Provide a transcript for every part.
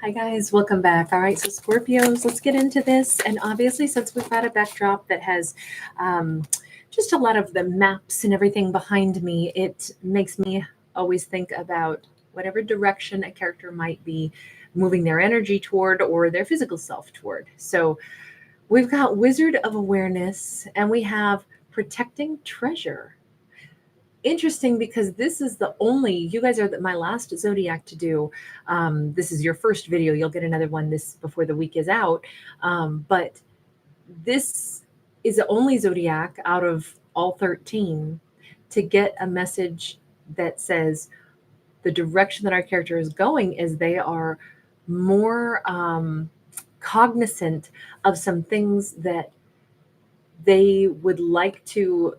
Hi guys, welcome back. All right, so Scorpios, let's get into this. And obviously, since we've got a backdrop that has um, just a lot of the maps and everything behind me, it makes me always think about whatever direction a character might be moving their energy toward or their physical self toward. So we've got Wizard of Awareness and we have Protecting Treasure. Interesting because this is the only, you guys are my last zodiac to do. This is your first video. You'll get another one this before the week is out. But this is the only zodiac out of all 13 to get a message that says the direction that our character is going is they are more cognizant of some things that they would like to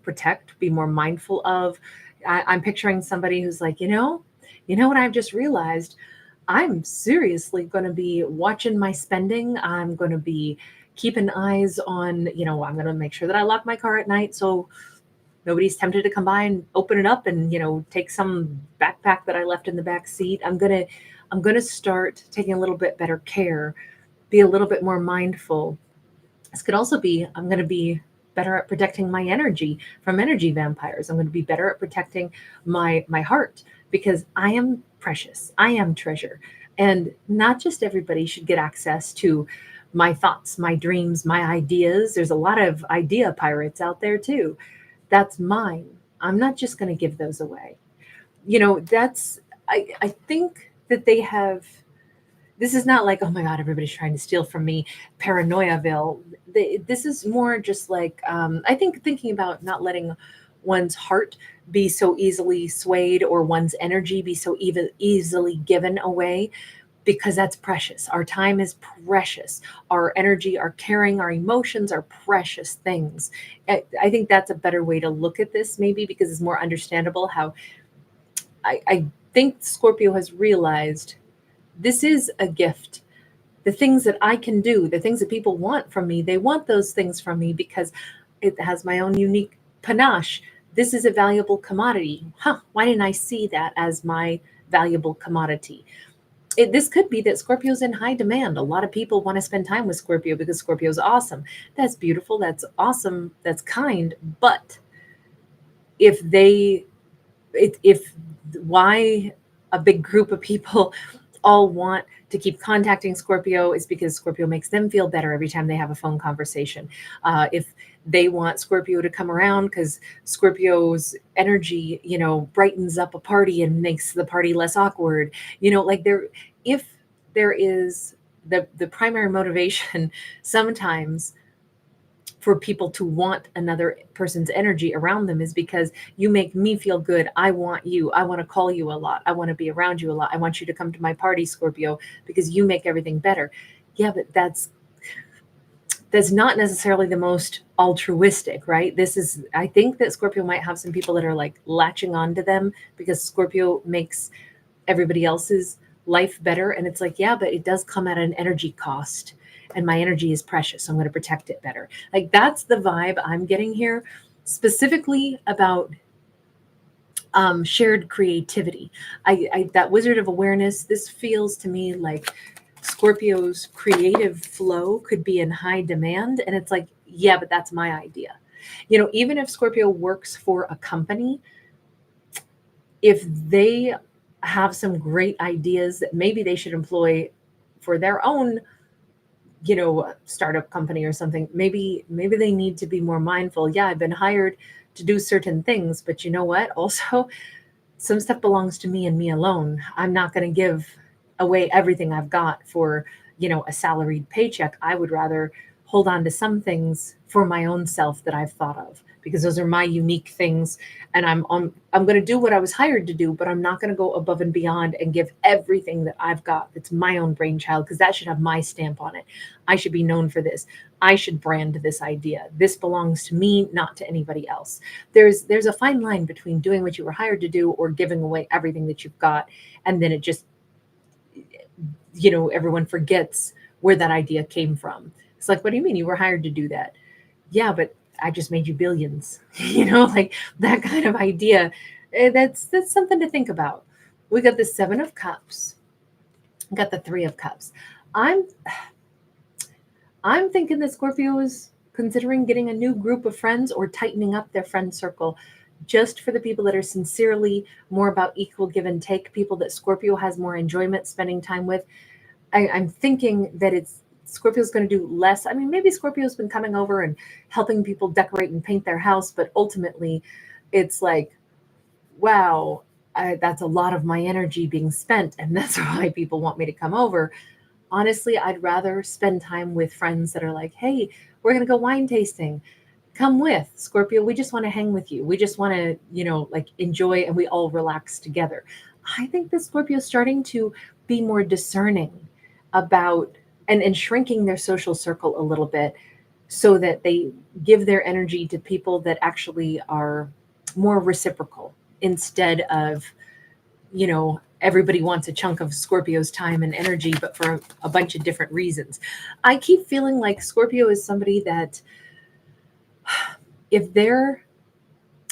protect, be more mindful of. I'm picturing somebody who's like, you know what I've just realized? I'm seriously going to be watching my spending. I'm going to be keeping eyes on, I'm going to make sure that I lock my car at night so nobody's tempted to come by and open it up and, take some backpack that I left in the back seat. I'm going to start taking a little bit better care, be a little bit more mindful. This could also be, I'm going to be better at protecting my energy from energy vampires. I'm going to be better at protecting my heart because I am precious. I am treasure. And not just everybody should get access to my thoughts, my dreams, my ideas. There's a lot of idea pirates out there too. That's mine. I'm not just going to give those away. That's, I think that they have, this is not like, oh my God, everybody's trying to steal from me, paranoiaville. This is more just like, I think thinking about not letting one's heart be so easily swayed or one's energy be so easily given away because that's precious. Our time is precious. Our energy, our caring, our emotions are precious things. I think that's a better way to look at this, maybe because it's more understandable how I think Scorpio has realized this is a gift. The things that I can do, the things that people want from me, they want those things from me because it has my own unique panache. This is a valuable commodity. Why didn't I see that as my valuable commodity? This could be that Scorpio's in high demand. A lot of people want to spend time with Scorpio because Scorpio's awesome. That's beautiful. That's awesome. That's kind. But if they, if why a big group of people all want to keep contacting Scorpio is because Scorpio makes them feel better every time they have a phone conversation. If they want Scorpio to come around because Scorpio's energy, brightens up a party and makes the party less awkward, if there is the primary motivation sometimes for people to want another person's energy around them is because you make me feel good. I want you. I want to call you a lot. I want to be around you a lot. I want you to come to my party, Scorpio, because you make everything better. Yeah, but that's not necessarily the most altruistic, right? I think that Scorpio might have some people that are like latching onto them because Scorpio makes everybody else's life better. And it's like, yeah, but it does come at an energy cost. And my energy is precious. So I'm going to protect it better. Like that's the vibe I'm getting here, specifically about shared creativity. That Wizard of Awareness, this feels to me like Scorpio's creative flow could be in high demand. And it's like, yeah, but that's my idea. Even if Scorpio works for a company, if they have some great ideas that maybe they should employ for their own startup company or something, maybe they need to be more mindful. Yeah, I've been hired to do certain things, but you know what, also some stuff belongs to me and me alone. I'm not going to give away everything I've got for a salaried paycheck. I would rather hold on to some things for my own self that I've thought of because those are my unique things. And I'm going to do what I was hired to do, but I'm not going to go above and beyond and give everything that I've got that's my own brainchild because that should have my stamp on it. I should be known for this. I should brand this idea. This belongs to me, not to anybody else. There's a fine line between doing what you were hired to do or giving away everything that you've got, and then it just everyone forgets where that idea came from. It's like, what do you mean you were hired to do that? Yeah, but I just made you billions. Like that kind of idea. That's something to think about. We got the Seven of Cups Got the Three of Cups. I'm I'm thinking that Scorpio is considering getting a new group of friends or tightening up their friend circle just for the people that are sincerely more about equal give and take, people that Scorpio has more enjoyment spending time with. I'm thinking that it's Scorpio's going to do less. I mean, maybe Scorpio's been coming over and helping people decorate and paint their house, but ultimately it's like, wow, that's a lot of my energy being spent. And that's why people want me to come over. Honestly, I'd rather spend time with friends that are like, hey, we're going to go wine tasting. Come with Scorpio. We just want to hang with you. We just want to, like enjoy and we all relax together. I think that Scorpio is starting to be more discerning about and shrinking their social circle a little bit so that they give their energy to people that actually are more reciprocal instead of, everybody wants a chunk of Scorpio's time and energy, but for a bunch of different reasons. I keep feeling like Scorpio is somebody that if they're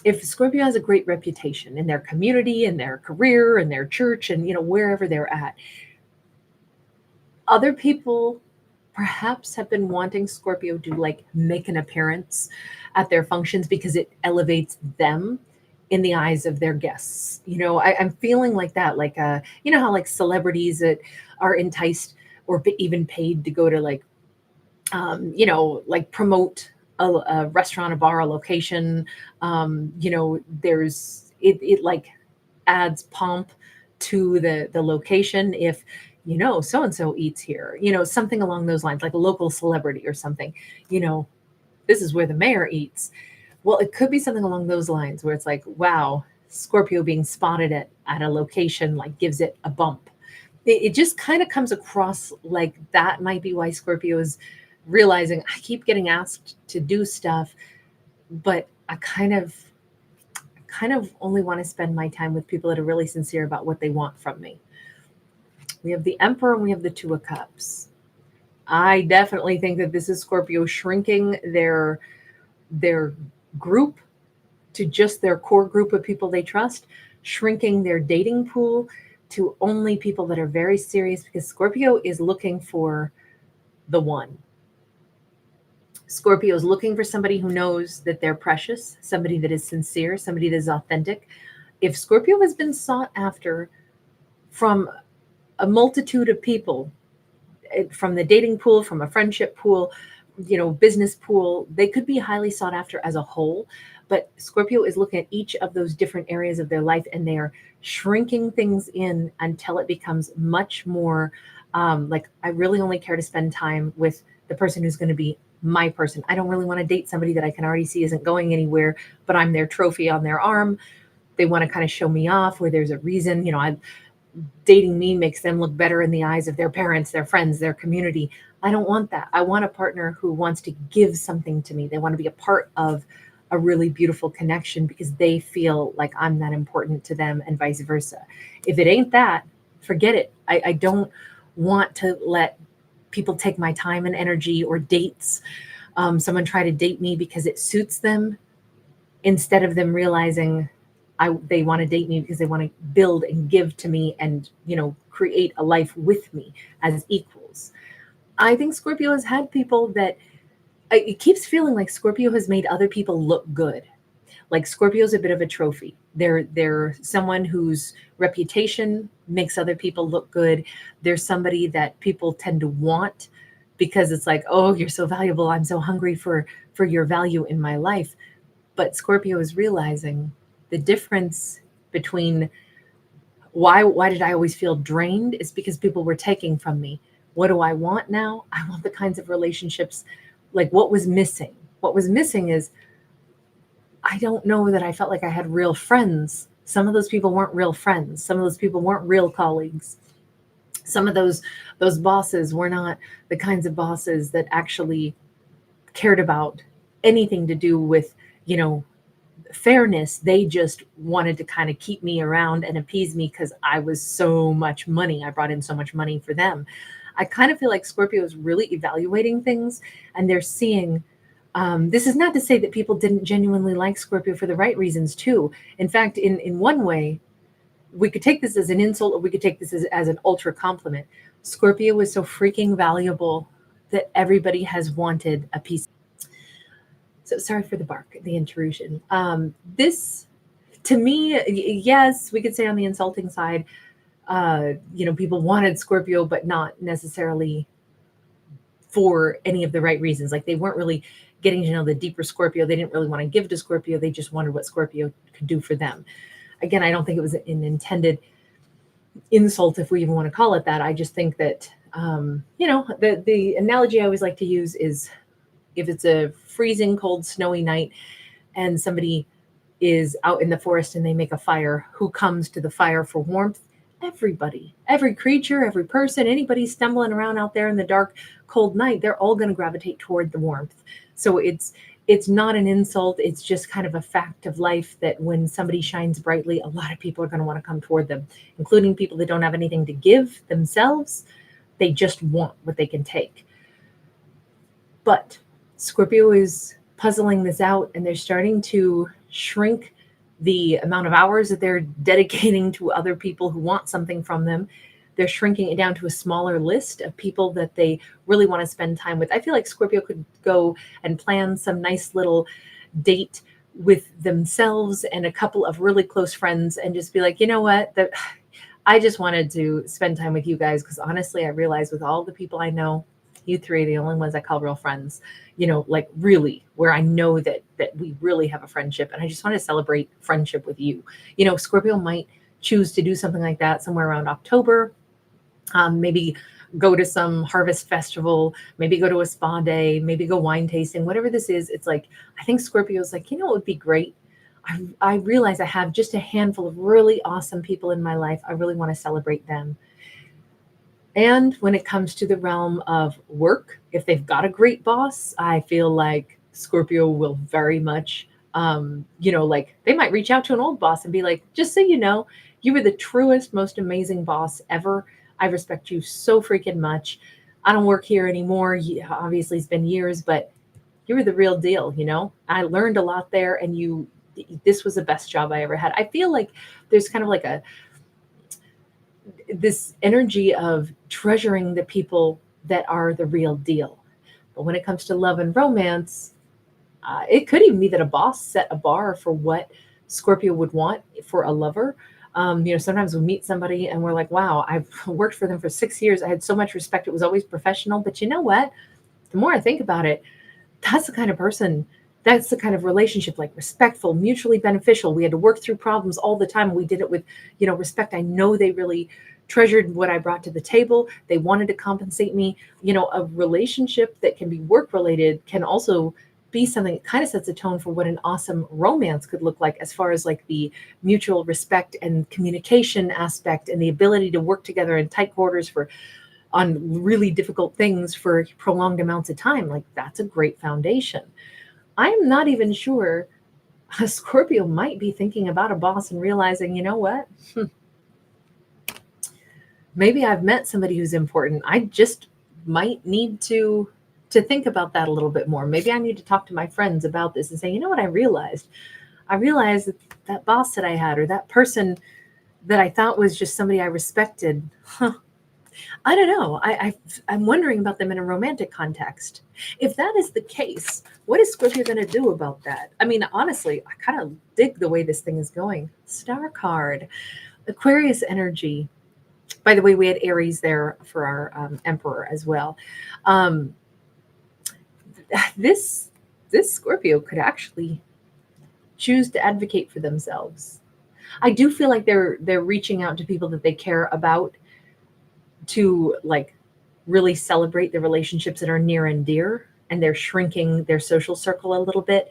if Scorpio has a great reputation in their community, in their career, in their church, and wherever they're at, other people perhaps have been wanting Scorpio to like make an appearance at their functions because it elevates them in the eyes of their guests. I'm feeling like that, like how like celebrities that are enticed or even paid to go to like like promote a restaurant, a bar, a location. There's it like adds pomp to the location if so and so eats here, something along those lines, like a local celebrity or something. This is where the mayor eats. Well, it could be something along those lines where it's like, wow, Scorpio being spotted at a location like gives it a bump. It just kind of comes across like that might be why Scorpio is realizing I keep getting asked to do stuff, but I kind of only want to spend my time with people that are really sincere about what they want from me. We have the Emperor and we have the Two of Cups. I definitely think that this is Scorpio shrinking their group to just their core group of people they trust, shrinking their dating pool to only people that are very serious because Scorpio is looking for the one. Scorpio is looking for somebody who knows that they're precious, somebody that is sincere, somebody that is authentic. If Scorpio has been sought after from a multitude of people, from the dating pool, from a friendship pool, business pool, they could be highly sought after as a whole. But Scorpio is looking at each of those different areas of their life and they are shrinking things in until it becomes much more like I really only care to spend time with the person who's going to be my person. I don't really want to date somebody that I can already see isn't going anywhere, but I'm their trophy on their arm. They want to kind of show me off where there's a reason. Dating me makes them look better in the eyes of their parents, their friends, their community. I don't want that. I want a partner who wants to give something to me. They want to be a part of a really beautiful connection because they feel like I'm that important to them and vice versa. If it ain't that, forget it. I don't want to let people take my time and energy or dates. Someone try to date me because it suits them instead of them realizing they want to date me because they want to build and give to me and create a life with me as equals. I think Scorpio has had people that it keeps feeling like Scorpio has made other people look good. Like Scorpio's a bit of a trophy. They're someone whose reputation makes other people look good. They're somebody that people tend to want because it's like, oh, you're so valuable. I'm so hungry for your value in my life. But Scorpio is realizing the difference between why did I always feel drained is because people were taking from me. What do I want now? I want the kinds of relationships like what was missing. What was missing is I don't know that I felt like I had real friends. Some of those people weren't real friends. Some of those people weren't real colleagues. Some of those bosses were not the kinds of bosses that actually cared about anything to do with, fairness. They just wanted to kind of keep me around and appease me because I was so much money. I brought in so much money for them. I kind of feel like Scorpio is really evaluating things and they're seeing. This is not to say that people didn't genuinely like Scorpio for the right reasons too. In fact, in one way, we could take this as an insult or we could take this as an ultra compliment. Scorpio is so freaking valuable that everybody has wanted a piece. So sorry for the bark, the intrusion. This, to me, yes, we could say on the insulting side, people wanted Scorpio, but not necessarily for any of the right reasons. Like they weren't really getting to know the deeper Scorpio. They didn't really want to give to Scorpio. They just wondered what Scorpio could do for them. Again, I don't think it was an intended insult, if we even want to call it that. I just think that, the analogy I always like to use is if it's a freezing cold, snowy night and somebody is out in the forest and they make a fire, who comes to the fire for warmth? Everybody, every creature, every person, anybody stumbling around out there in the dark, cold night, they're all going to gravitate toward the warmth. So it's not an insult. It's just kind of a fact of life that when somebody shines brightly, a lot of people are going to want to come toward them, including people that don't have anything to give themselves. They just want what they can take. But Scorpio is puzzling this out, and they're starting to shrink the amount of hours that they're dedicating to other people who want something from them. They're shrinking it down to a smaller list of people that they really want to spend time with. I feel like Scorpio could go and plan some nice little date with themselves and a couple of really close friends and just be like, you know what, I just wanted to spend time with you guys because honestly, I realize with all the people I know, you three are the only ones I call real friends, like really, where I know that we really have a friendship. And I just want to celebrate friendship with you. Scorpio might choose to do something like that somewhere around October. Maybe go to some harvest festival, maybe go to a spa day, maybe go wine tasting, whatever this is. It's like, I think Scorpio's like, it would be great. I realize I have just a handful of really awesome people in my life. I really want to celebrate them. And when it comes to the realm of work, if they've got a great boss, I feel like Scorpio will very much, they might reach out to an old boss and be like, just so you know, you were the truest, most amazing boss ever. I respect you so freaking much. I don't work here anymore. Obviously, it's been years, but you were the real deal. I learned a lot there, and this was the best job I ever had. I feel like there's kind of like this energy of treasuring the people that are the real deal. But when it comes to love and romance, it could even be that a boss set a bar for what Scorpio would want for a lover. Sometimes we meet somebody and we're like, wow, I've worked for them for 6 years. I had so much respect. It was always professional. But you know what? The more I think about it, that's the kind of person, that's the kind of relationship, like respectful, mutually beneficial. We had to work through problems all the time. We did it with, respect. I know they really treasured what I brought to the table. They wanted to compensate me. A relationship that can be work related can also be something that kind of sets a tone for what an awesome romance could look like, as far as like the mutual respect and communication aspect and the ability to work together in tight quarters on really difficult things for prolonged amounts of time. Like that's a great foundation. I'm not even sure a Scorpio might be thinking about a boss and realizing, you know what? Maybe I've met somebody who's important. I just might need to think about that a little bit more. Maybe I need to talk to my friends about this and say, you know what, I realized that boss that I had, or that person that I thought was just somebody I respected. I don't know. I'm wondering about them in a romantic context. If that is the case, what is Scorpio going to do about that? I mean, honestly, I kind of dig the way this thing is going. Star card, Aquarius energy. By the way, we had Aries there for our emperor as well. This Scorpio could actually choose to advocate for themselves. I do feel like they're reaching out to people that they care about to like really celebrate the relationships that are near and dear, and they're shrinking their social circle a little bit.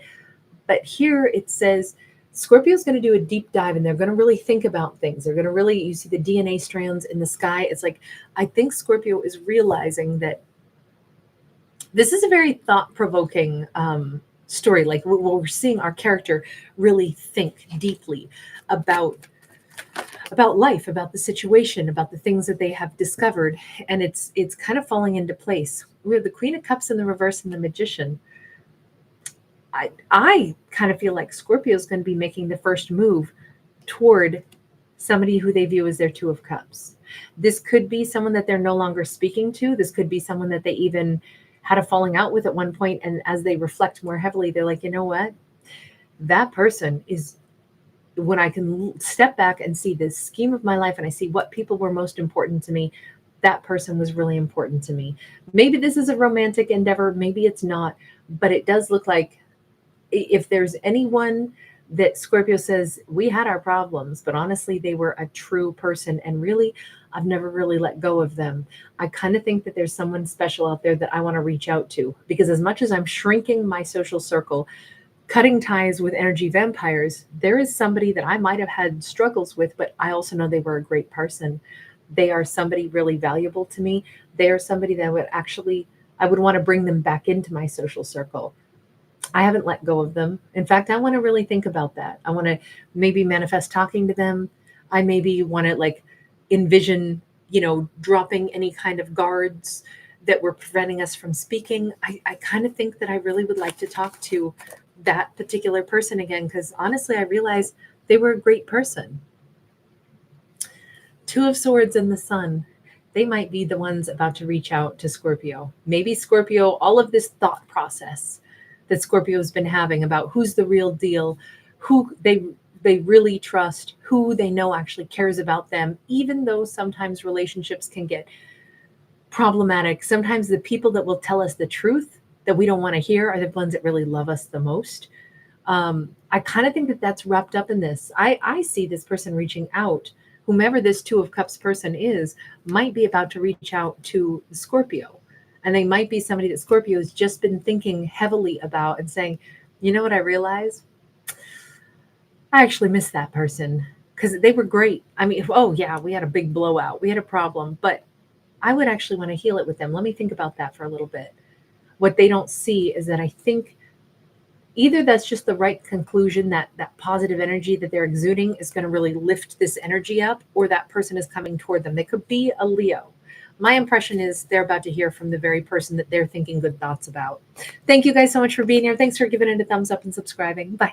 But here it says Scorpio's going to do a deep dive, and they're going to really think about things. They're going to really, you see the DNA strands in the sky. It's like, I think Scorpio is realizing that this is a very thought-provoking story. Like we're seeing our character really think deeply about life, about the situation, about the things that they have discovered. And it's kind of falling into place. We have the Queen of Cups in the reverse and the Magician. I kind of feel like Scorpio is going to be making the first move toward somebody who they view as their Two of Cups. This could be someone that they're no longer speaking to. This could be someone that they even had a falling out with at one point. And as they reflect more heavily, they're like, you know what? That person is, when I can step back and see the scheme of my life and I see what people were most important to me, that person was really important to me. Maybe this is a romantic endeavor, maybe it's not, but it does look like if there's anyone that Scorpio says, we had our problems, but honestly, they were a true person. And really, I've never really let go of them. I kind of think that there's someone special out there that I want to reach out to, because as much as I'm shrinking my social circle, cutting ties with energy vampires, there is somebody that I might have had struggles with, but I also know they were a great person. They are somebody really valuable to me. They are somebody that I would want to bring them back into my social circle. I haven't let go of them. In fact, I want to really think about that. I want to maybe manifest talking to them. I maybe want to like envision, dropping any kind of guards that were preventing us from speaking. I kind of think that I really would like to talk to that particular person again, because honestly, I realized they were a great person. Two of Swords and the Sun. They might be the ones about to reach out to Scorpio. Maybe Scorpio, all of this thought process that Scorpio's been having about who's the real deal, who they really trust, who they know actually cares about them, even though sometimes relationships can get problematic. Sometimes the people that will tell us the truth that we don't want to hear are the ones that really love us the most. I kind of think that that's wrapped up in this. I see this person reaching out, whomever this Two of Cups person is, might be about to reach out to Scorpio. And they might be somebody that Scorpio has just been thinking heavily about and saying, you know what I realize? I actually miss that person because they were great. I mean, oh yeah, we had a big blowout. We had a problem, but I would actually want to heal it with them. Let me think about that for a little bit. What they don't see is that I think either that's just the right conclusion, that positive energy that they're exuding is going to really lift this energy up, or that person is coming toward them. They could be a Leo. My impression is they're about to hear from the very person that they're thinking good thoughts about. Thank you guys so much for being here. Thanks for giving it a thumbs up and subscribing. Bye.